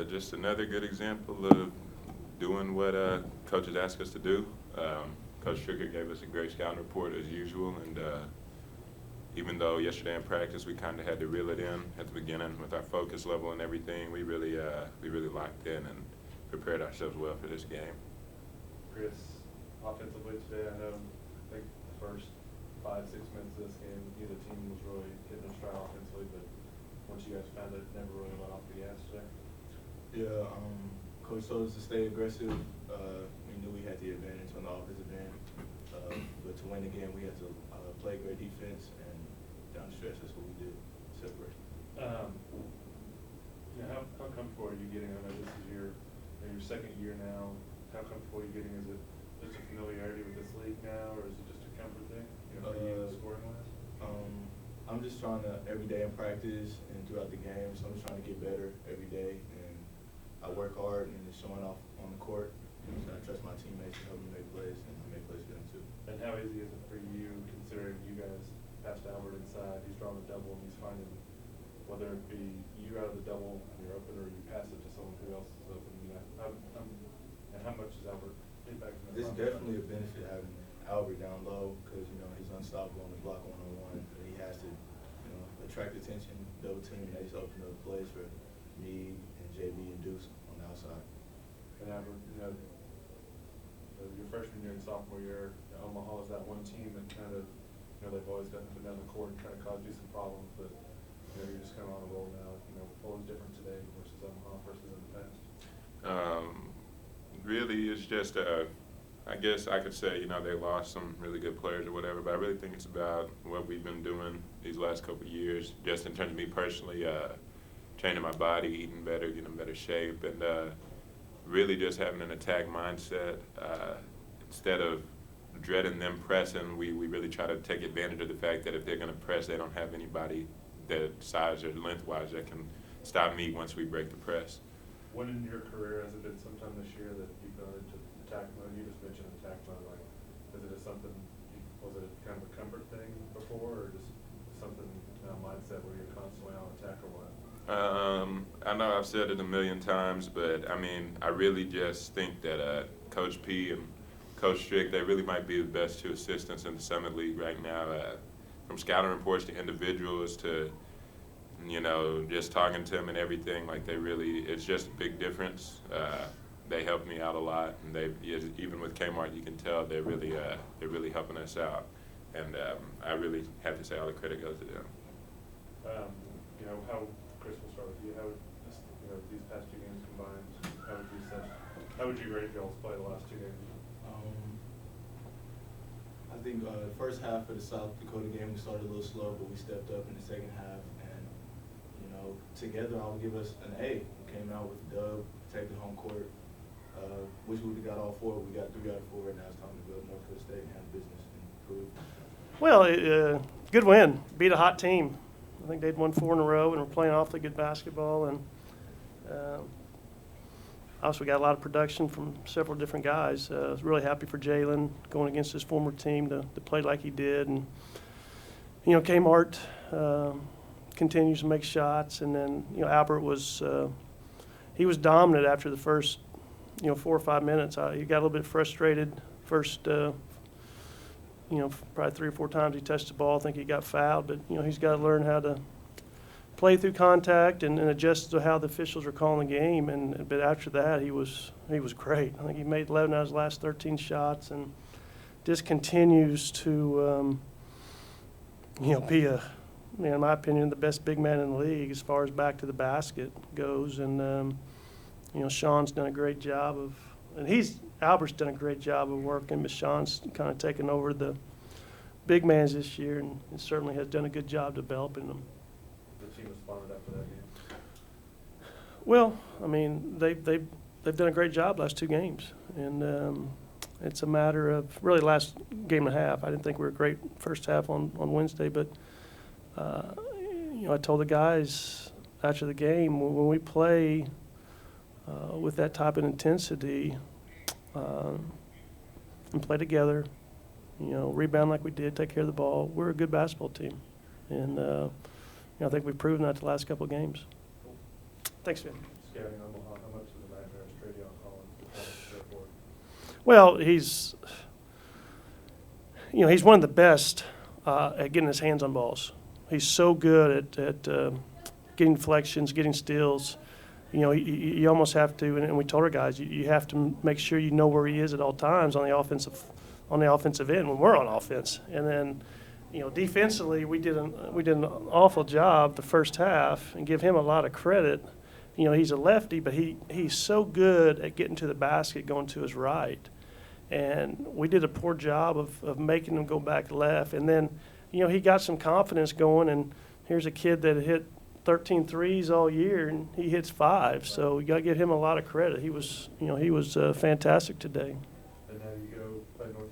Just another good example of doing what coaches ask us to do. Coach Stricker gave us a great scouting report as usual, and even though yesterday in practice we kind of had to reel it in at the beginning with our focus level and everything, we really locked in and prepared ourselves well for this game. Chris, offensively today, I think the first 5-6 minutes of this game, neither team was really hitting their stride offensively, but once you guys found it, never really let off the gas today. Yeah, Coach told us to stay aggressive. We knew we had the advantage on the offensive end, but to win the game, we had to play great defense, and down the stretch, that's what we did, separate. How comfortable are you getting? I know this is your second year now. How comfortable are you getting? Is it just a familiarity with this league now, or is it just a comfort thing? For you scoring-wise? I'm just trying to, every day in practice and throughout the game, so I'm just trying to get better every day, and I work hard and it's showing off on the court. So I trust my teammates to help me make plays, and I make plays for them too. And how easy is it for you, considering you guys passed Albert inside, he's drawing the double, and he's finding, whether it be you out of the double and you're open, or you pass it to someone who else is open, and how much is Albert impacting that? It's definitely a benefit having Albert down low, because he's unstoppable on the block one-on-one, but he has to attract attention, double team, and they just open up plays for me and JB and Deuce on the outside. And Albert, your freshman year and sophomore year, Omaha is that one team that kind of, they've always gotten up and down the court and kind of caused you some problems, but you're just kind of on a roll now. What was different today versus Omaha versus in the past? Really, it's just I guess I could say, they lost some really good players or whatever, but I really think it's about what we've been doing these last couple of years, just in terms of me personally, training my body, eating better, getting in better shape, and really just having an attack mindset. Instead of dreading them pressing, we really try to take advantage of the fact that if they're going to press, they don't have anybody that size or lengthwise that can stop me once we break the press. When in your career has it been sometime this year that you've gone into attack mode? You just mentioned attack mode. Like, is it was it kind of a comfort thing before, or just something, mindset where you're constantly on attack, or what? I know I've said it a million times, but I really just think that Coach P and Coach Strick, they really might be the best two assistants in the Summit League right now. From scouting reports to individuals to, just talking to them and everything, it's just a big difference. They help me out a lot, and even with Kmart, you can tell they're really helping us out, and I really have to say all the credit goes to them. Chris, we'll start with you. How these past two games combined, how would you rate y'all's play the last two games? I think the first half of the South Dakota game we started a little slow, but we stepped up in the second half, and together I would give us an A. We came out with a dub, protected home court. Wish we would have got all four. We got 3 out of 4, and now it's time to go up North Dakota State and handle business and improve. Well, good win. Beat a hot team. I think they'd won 4 in a row, and we're playing awfully good basketball. And also, we got a lot of production from several different guys. I was really happy for Jalen going against his former team to play like he did. And Kmart continues to make shots, and then Albert was he was dominant after the first 4 or 5 minutes. He got a little bit frustrated first. Probably 3 or 4 times he touched the ball. I think he got fouled, but he's got to learn how to play through contact and adjust to how the officials are calling the game. But after that, he was great. I think he made 11 out of his last 13 shots, and just continues to be in my opinion, the best big man in the league as far as back to the basket goes. And Sean's done a great job Albert's done a great job of working, but Sean's kind of taken over the big mans this year, and certainly has done a good job developing them. The team responded after that game. Well, they've done a great job last 2 games, and it's a matter of really last game and a half. I didn't think we were great first half on Wednesday, but I told the guys after the game, when we play with that type of intensity and play together, rebound like we did, take care of the ball, we're a good basketball team. And I think we've proven that the last couple of games. Thanks, Vin. scouting Omaha, how much of a nightmare is Travion Collins there for? Well, he's one of the best at getting his hands on balls. He's so good at getting deflections, getting steals. You almost have to, and we told our guys, you have to make sure you know where he is at all times on the offensive end when we're on offense. And then, defensively, we did an awful job the first half, and give him a lot of credit. He's a lefty, but he's so good at getting to the basket, going to his right. And we did a poor job of making him go back left. And then, he got some confidence going, and here's a kid that hit 13 threes all year, and he hits 5. So you got to give him a lot of credit. He was fantastic today. And now you go play North